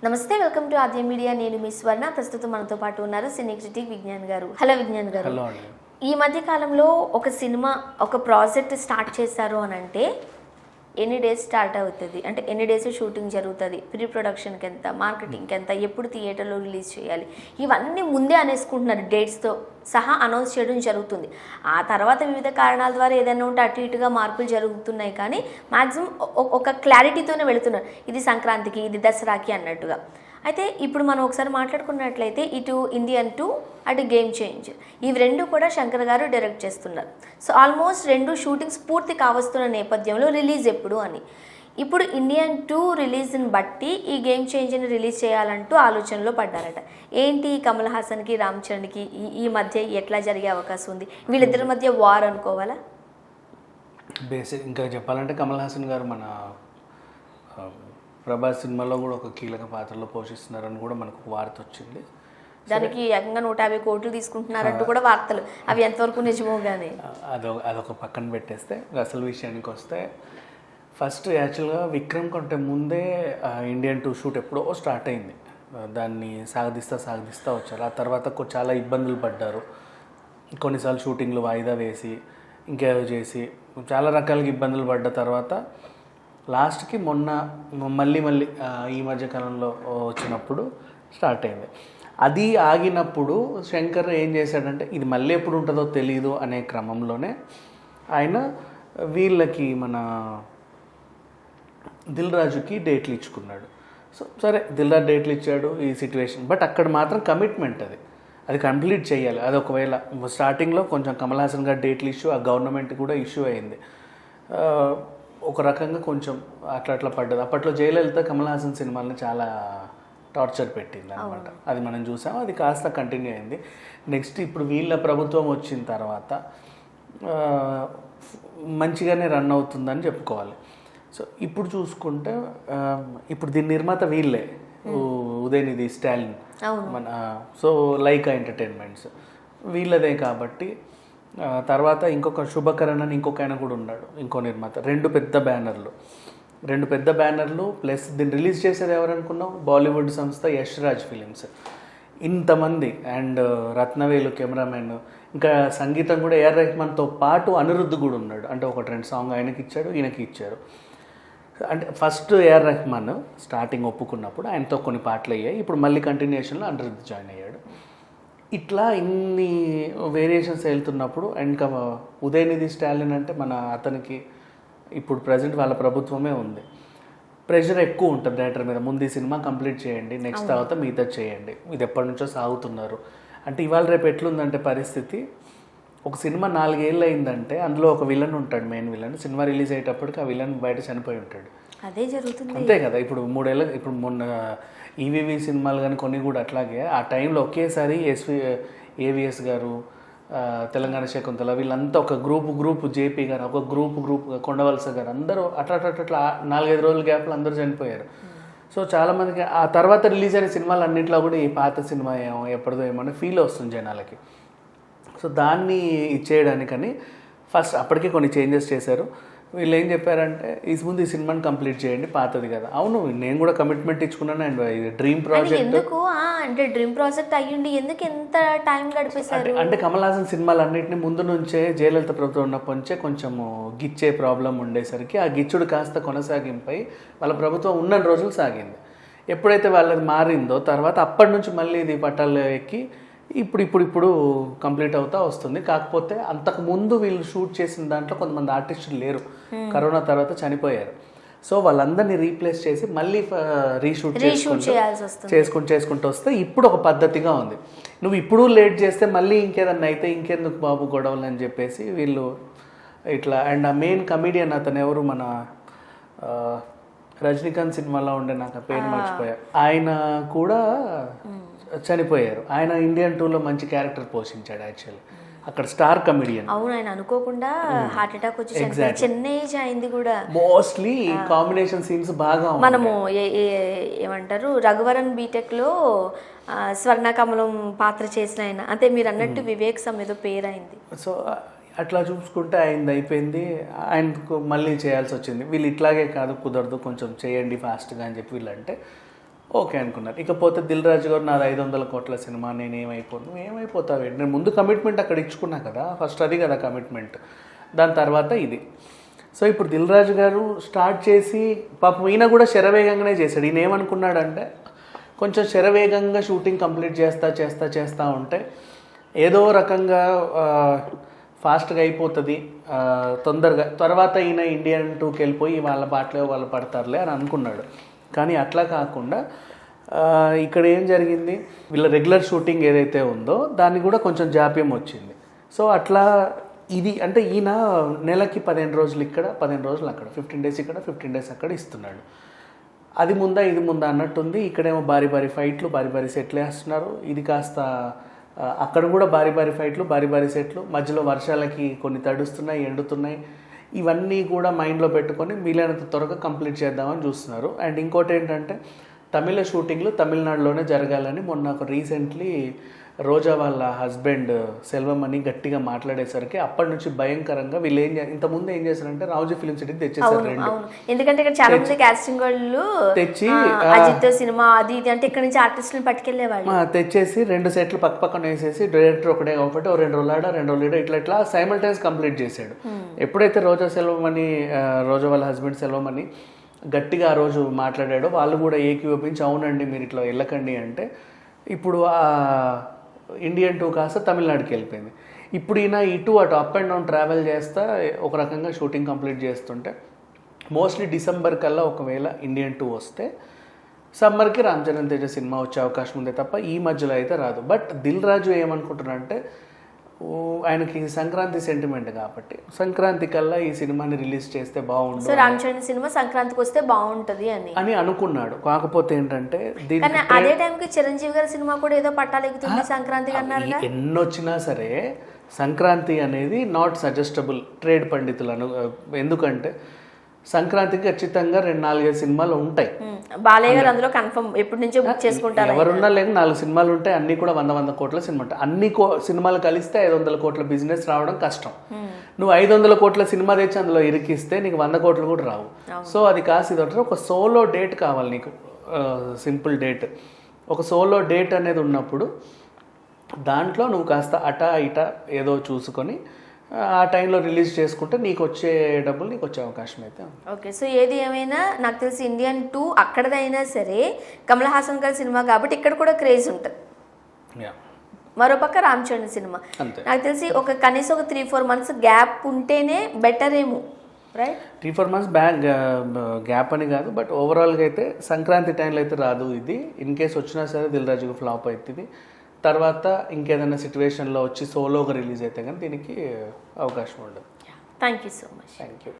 నమస్తే, welcome to Aadya media. నేను మీ స్వర్ణ. ప్రస్తుతం మనతో పాటు ఉన్నారు సినీ క్రిటిక్ విజ్ఞాన్ గారు. హలో విజ్ఞాన్ గారు. హలో అండి. ఈ మధ్య కాలంలో ఒక సినిమా ఒక ప్రాజెక్ట్ స్టార్ట్ చేశారు అని అంటే ఎన్ని డేస్ స్టార్ట్ అవుతుంది, అంటే ఎన్ని డేస్ షూటింగ్ జరుగుతుంది, ప్రీ ప్రొడక్షన్కి ఎంత, మార్కెటింగ్కి ఎంత, ఎప్పుడు థియేటర్లో రిలీజ్ చేయాలి, ఇవన్నీ ముందే అనేసుకుంటున్నారు. డేట్స్తో సహా అనౌన్స్ చేయడం జరుగుతుంది. ఆ తర్వాత వివిధ కారణాల ద్వారా ఏదైనా ఉంటే అటు ఇటుగా మార్పులు జరుగుతున్నాయి, కానీ మ్యాక్సిమం ఒక క్లారిటీతోనే వెళుతున్నారు. ఇది సంక్రాంతికి, ఇది దసరాకి అన్నట్టుగా. అయితే ఇప్పుడు మనం ఒకసారి మాట్లాడుకున్నట్లయితే ఇటు ఇండియన్ 2, అటు గేమ్ చేంజ్, ఇవి రెండు కూడా శంకర్ గారు డైరెక్ట్ చేస్తున్నారు. సో ఆల్మోస్ట్ రెండు షూటింగ్స్ పూర్తి కావస్తున్న నేపథ్యంలో రిలీజ్ ఎప్పుడు అని, ఇప్పుడు ఇండియన్ 2 రిలీజ్ని బట్టి ఈ గేమ్ చేంజ్ని రిలీజ్ చేయాలంటూ ఆలోచనలో పడ్డారట. ఏంటి కమల్ హాసన్కి రామ్ చరణ్కి ఈ మధ్య ఎట్లా జరిగే అవకాశం ఉంది? వీళ్ళిద్దరి మధ్య వార్ అనుకోవాలా? బేసిక్ ఇంకా చెప్పాలంటే కమల్ హాసన్ గారు మన ప్రభాస్ సినిమాలో కూడా ఒక కీలక పాత్రలో పోషిస్తున్నారని కూడా మనకు ఒక వార్త వచ్చింది. దానికి ఏకంగా 150 కోట్లు తీసుకుంటున్నారంటూ కూడా వార్తలు. అవి ఎంతవరకు నిజమో కానీ అదొక పక్కన పెట్టేస్తే అసలు విషయానికి వస్తే, ఫస్ట్ యాక్చువల్గా విక్రమ్ కంటే ముందే ఇండియన్ 2 షూట్ ఎప్పుడో స్టార్ట్ అయింది. దాన్ని సాగదీస్తా వచ్చారు. ఆ తర్వాత చాలా ఇబ్బందులు పడ్డారు. కొన్నిసార్లు షూటింగ్లు వాయిదా వేసి ఇంకేదో చేసి చాలా రకాలుగా ఇబ్బందులు పడ్డ తర్వాత లాస్ట్కి మొన్న మళ్ళీ ఈ మధ్యకాలంలో వచ్చినప్పుడు స్టార్ట్ అయింది. అది ఆగినప్పుడు శంకర్ ఏం చేశాడంటే ఇది మళ్ళీ ఎప్పుడు ఉంటుందో తెలియదు అనే క్రమంలోనే ఆయన వీళ్ళకి మన దిల్ రాజుకి డేట్లు ఇచ్చుకున్నాడు. సో సరే, దిల్ రాజు డేట్లు ఇచ్చాడు ఈ సిచ్యువేషన్, బట్ అక్కడ మాత్రం కమిట్మెంట్ అది కంప్లీట్ చేయాలి. అది ఒకవేళ స్టార్టింగ్లో కొంచెం కమల్ హాసన్ గారు డేట్లు ఇష్యూ, ఆ గవర్నమెంట్ కూడా ఇష్యూ అయింది. ఒక రకంగా కొంచెం అట్లా పడ్డది. అప్పట్లో జయలలిత కమల్ హాసన్ సినిమాలని చాలా టార్చర్ పెట్టింది అనమాట. అది మనం చూసాం. అది కాస్త కంటిన్యూ అయింది. నెక్స్ట్ ఇప్పుడు వీళ్ళ ప్రభుత్వం వచ్చిన తర్వాత మంచిగానే రన్ అవుతుందని చెప్పుకోవాలి. సో ఇప్పుడు చూసుకుంటే ఇప్పుడు దీని నిర్మాత వీళ్ళే, ఉదయనిధి స్టాలిన్, మన సో లైకా ఎంటర్టైన్మెంట్స్ వీళ్ళదే కాబట్టి. తర్వాత ఇంకొక శుభకరణ్ అని ఇంకొక ఆయన కూడా ఉన్నాడు, ఇంకో నిర్మాత. రెండు పెద్ద బ్యానర్లు ప్లస్ దీన్ని రిలీజ్ చేసేది ఎవరనుకున్నాం? బాలీవుడ్ సంస్థ యష్ రాజ్ ఫిలిమ్స్. ఇంతమంది అండ్ రత్నవేలు కెమెరామెన్, ఇంకా సంగీతం కూడా ఏఆర్ రెహమాన్తో పాటు అనిరుద్ధ్ కూడా ఉన్నాడు. అంటే ఒక 2 సాంగ్ ఆయనకి ఇచ్చాడు, ఈయనకి ఇచ్చారు. అంటే ఫస్ట్ ఏఆర్ రెహమాన్ స్టార్టింగ్ ఒప్పుకున్నప్పుడు ఆయనతో కొన్ని పాటలు అయ్యాయి. ఇప్పుడు మళ్ళీ కంటిన్యూషన్లో అనిరుద్ధ్ జాయిన్ అయ్యాడు. ఇట్లా ఇన్ని వేరియేషన్స్ వెళ్తున్నప్పుడు ఇంకా ఉదయనిధి స్టాలిన్ అంటే అతనికి ఇప్పుడు ప్రజెంట్ వాళ్ళ ప్రభుత్వమే ఉంది. ప్రెషర్ ఎక్కువ ఉంటుంది డైరెక్టర్ మీద. ముందు ఈ సినిమా కంప్లీట్ చేయండి, నెక్స్ట్ తర్వాత మిగతా చేయండి. ఇది ఎప్పటి నుంచో సాగుతున్నారు. అంటే ఇవాళ రేపు ఎట్లుందంటే పరిస్థితి, ఒక సినిమా 4 ఏళ్ళు అయిందంటే అందులో ఒక విలన్ ఉంటాడు, మెయిన్ విలన్. సినిమా రిలీజ్ అయ్యేటప్పటికి ఆ విలన్ బయట చనిపోయి ఉంటాడు. అదే జరుగుతుంది, అంతే కదా. ఇప్పుడు 3 ఏళ్ళ ఇప్పుడు మొన్న ఈవీవి సినిమాలు కానీ కొన్ని కూడా అట్లాగే ఆ టైంలో ఒకేసారి ఏవిఎస్ గారు, తెలంగాణ శకుంతల, వీళ్ళంతా ఒక గ్రూప్, జేపీ గారు ఒక గ్రూప్, కొండవలస గారు, అందరూ అట్లా 4-5 రోజుల గ్యాప్లో అందరూ చనిపోయారు. సో చాలామందికి ఆ తర్వాత రిలీజ్ అయిన సినిమాలు అన్నింటిలో కూడా ఈ పాత సినిమా ఏమో ఎప్పటిదో ఏమన్నా ఫీల్ వస్తుంది జనాలకి. సో దాన్ని ఇచ్చేయడానికని ఫస్ట్ అప్పటికే కొన్ని చేంజెస్ చేశారు. వీళ్ళు ఏం చెప్పారంటే ముందు ఈ సినిమాని కంప్లీట్ చేయండి, పాతది కదా. అవును, నేను కూడా కమిట్మెంట్ ఇచ్చుకున్నాను. అండ్ ఇది డ్రీమ్ ప్రాజెక్ట్. ఎందుకు అంటే డ్రీమ్ ప్రాజెక్ట్ అయ్యింది, ఎందుకు ఎంత టైం గడిపేశారు? అంటే కమల్ హాసన్ సినిమాలు అన్నింటినీ ముందు నుంచే జయలలిత ప్రభుత్వం ఉన్నప్పటి నుంచే కొంచెము గిచ్చే ప్రాబ్లం ఉండేసరికి ఆ గిచ్చుడు కాస్త కొనసాగింపై వాళ్ళ ప్రభుత్వం ఉన్న రోజులు సాగింది. ఎప్పుడైతే వాళ్ళది మారిందో తర్వాత అప్పటి నుంచి మళ్ళీ ఇది పట్టాలు ఎక్కి ఇప్పుడు కంప్లీట్ అవుతా వస్తుంది. కాకపోతే అంతకుముందు వీళ్ళు షూట్ చేసిన దాంట్లో కొంతమంది ఆర్టిస్టులు లేరు, కరోనా తర్వాత చనిపోయారు. సో వాళ్ళందరినీ రీప్లేస్ చేసి మళ్ళీ రీషూట్ చేసుకుంటూ వస్తే ఇప్పుడు ఒక పద్ధతిగా ఉంది. నువ్వు ఇప్పుడు లేట్ చేస్తే మళ్ళీ ఇంకేదన్నా అయితే ఇంకెందుకు బాబు గొడవలు అని చెప్పేసి వీళ్ళు ఇట్లా. అండ్ ఆ మెయిన్ కమీడియన్ అతను ఎవరు, మన రజనీకాంత్ సినిమాలో ఉండే, నాకు ఆ పేరు మర్చిపోయా, ఆయన కూడా చనిపోయారు. ఆయన ఇండియన్ 2లో మంచి క్యారెక్టర్ పోషించాడు యాక్చువల్లీ. అక్కడ స్టార్ కమెడియన్. అవును, ఆయన అనుకోకుండా హార్ట్ అటాక్ వచ్చి చిన్న ఏజ్ అయింది కూడా. మోస్ట్లీ కాంబినేషన్ సీన్స్ బాగా మనము ఏమంటారు, రఘువరన్ బీటెక్లో స్వర్ణకమలం పాత్ర చేసిన ఆయన, అంటే మీరు అన్నట్టు వివేక్ సమ్ ఏదో పేరు అయింది. సో అట్లా చూసుకుంటే ఆయనది అయిపోయింది. ఆయనకు మళ్ళీ చేయాల్సి వచ్చింది. వీళ్ళు ఇట్లాగే కాదు, కుదరదు, కొంచెం చేయండి ఫాస్ట్గా అని చెప్పి వీళ్ళంటే ఓకే అనుకున్నారు. ఇకపోతే దిల్ రాజు గారు నాది 500 కోట్ల సినిమా, నేను ఏమైపోతావు, నేను ముందు కమిట్మెంట్ అక్కడ ఇచ్చుకున్నా కదా, ఫస్ట్ అది కదా కమిట్మెంట్, దాని తర్వాత ఇది. సో ఇప్పుడు దిల్ రాజు గారు స్టార్ట్ చేసి పాపం ఈయన కూడా శరవేగంగానే చేశాడు. ఈయన ఏమనుకున్నాడంటే కొంచెం శరవేగంగా షూటింగ్ కంప్లీట్ చేస్తా ఉంటే ఏదో రకంగా ఫాస్ట్గా అయిపోతుంది తొందరగా, తర్వాత ఈయన ఇండియన్ 2కి వెళ్ళిపోయి వాళ్ళ బాటలో వాళ్ళు పడతారులే అని అనుకున్నాడు. కానీ అట్లా కాకుండా ఇక్కడ ఏం జరిగింది, వీళ్ళ రెగ్యులర్ షూటింగ్ ఏదైతే ఉందో దానికి కూడా కొంచెం జాప్యం వచ్చింది. సో అట్లా ఇది అంటే ఈయన నెలకి 15 రోజులు ఇక్కడ 15 రోజులు అక్కడ, 15 డేస్ ఇక్కడ 15 డేస్ అక్కడ ఇస్తున్నాడు. అది ముందా ఇది ముందా అన్నట్టుంది. ఇక్కడేమో భారీ ఫైట్లు, భారీ సెట్లు వేస్తున్నారు. ఇది కాస్త అక్కడ కూడా భారీ ఫైట్లు, భారీ సెట్లు, మధ్యలో వర్షాలకి కొన్ని తడుస్తున్నాయి, ఎండుతున్నాయి. ఇవన్నీ కూడా మైండ్లో పెట్టుకొని వీలైనంత త్వరగా కంప్లీట్ చేద్దామని చూస్తున్నారు. అండ్ ఇంకోటి ఏంటంటే తమిళ షూటింగ్లు తమిళనాడులోనే జరగాలని మొన్న ఒక రీసెంట్లీ రోజా వాళ్ళ హస్బెండ్ సెల్వం అని గట్టిగా మాట్లాడేసరికి అప్పటి నుంచి భయంకరంగా వీళ్ళు ఇంతకుముందు ఏం చేశారంటే రావుజీ ఫిలిం సిటీకి తెచ్చేసారు రెండు. ఎందుకంటే ఇక్కడ చాలా మంది కాస్టింగ్ వాళ్ళు తెచ్చి అజిత్ సినిమా అది ఇది అంటే ఇక్కడ నుంచి ఆర్టిస్టులను పట్టుకెళ్లేవాళ్ళు, తెచ్చేసి 2 సెట్లు పక్కన వేసేసి డైరెక్టర్ ఒకటే కాబట్టి 2 రోజులు ఇట్లా సైమల్టైన్స్ కంప్లీట్ చేశాడు. ఎప్పుడైతే రోజా వాళ్ళ హస్బెండ్ సెల్వం అని గట్టిగా ఆ రోజు మాట్లాడాడో వాళ్ళు కూడా ఏకీభవించి అవునండి మీరు ఇట్లా వెళ్ళకండి అంటే ఇప్పుడు ఇండియన్ 2 కాస్త తమిళనాడుకి వెళ్ళిపోయింది. ఇప్పుడు ఈయన ఇటు అటు అప్ అండ్ డౌన్ ట్రావెల్ చేస్తా ఒక రకంగా షూటింగ్ కంప్లీట్ చేస్తుంటే మోస్ట్లీ డిసెంబర్ కల్లా ఒకవేళ ఇండియన్ 2 వస్తే సమ్మర్కి రామ్ చరణ్ తేజ సినిమా వచ్చే అవకాశం ఉంది తప్ప ఈ మధ్యలో అయితే రాదు. బట్ దిల్ రాజు ఏమనుకుంటున్నారంటే ఆయనకి సంక్రాంతి సెంటిమెంట్ కాబట్టి సంక్రాంతి కల్లా ఈ సినిమాని రిలీజ్ చేస్తే బాగుంటుంది, రామ్ చరణ్ సినిమా సంక్రాంతికి వస్తే బాగుంటది అని అనుకున్నాడు. కాకపోతే ఏంటంటే అదే టైంకి చిరంజీవి గారి సినిమా కూడా ఏదో పట్టాలెక్కుతుంది సంక్రాంతికి అన్నారు. ఎన్నొచ్చినా సరే సంక్రాంతి అనేది నాట్ సజెస్టబుల్ ట్రేడ్ పండితులను, ఎందుకంటే సంక్రాంతికి ఖచ్చితంగా 2-4 సినిమాలు ఉంటాయి. బాలయ్య గారు అందులో కన్ఫర్మ్ ఎప్పటి నుంచో బుక్ చేసుకుంటారు. ఎవరున్నా లేక 4 సినిమాలు ఉంటాయి, అన్ని కూడా 100 కోట్ల సినిమా ఉంటాయి. అన్ని సినిమాలు కలిస్తే 500 కోట్ల బిజినెస్ రావడం కష్టం. నువ్వు 500 కోట్ల సినిమా తెచ్చి అందులో ఇరికిస్తే నీకు 100 కోట్లు కూడా రావు. సో అది కాసి ఇది ఒక సోలో డేట్ కావాలి నీకు, సింపుల్ డేట్. ఒక సోలో డేట్ అనేది ఉన్నప్పుడు దాంట్లో నువ్వు కాస్త అటా ఇటా ఏదో చూసుకొని ఆ టైంలో రిలీజ్ చేసుకుంటే నీకు వచ్చే డబ్బులు నీకు వచ్చే అవకాశం అయితే. ఓకే, సో ఏది ఏమైనా నాకు తెలిసి ఇండియన్ 2 అక్కడదైనా సరే కమల్ హాసన్ గారి సినిమా కాబట్టి ఇక్కడ కూడా క్రేజ్ ఉంటుంది. మరోపక్క రామ్ చరణ్ సినిమా నాకు తెలిసి కనీసం ఒక 3-4 months గ్యాప్ ఉంటేనే బెటర్ ఏమో, రైట్? 3-4 months గ్యాప్ అని కాదు, బట్ ఓవరాల్గా అయితే సంక్రాంతి టైంలో అయితే రాదు ఇది. ఇన్ కేస్ వచ్చినా సరే దిల్ రాజుకు ఫ్లాప్ అవుతుంది. తర్వాత ఇంకేదైనా సిచ్యువేషన్లో వచ్చి సోలోగా రిలీజ్ అయితే కానీ దీనికి అవకాశం ఉండదు. Thank you so much. Thank you.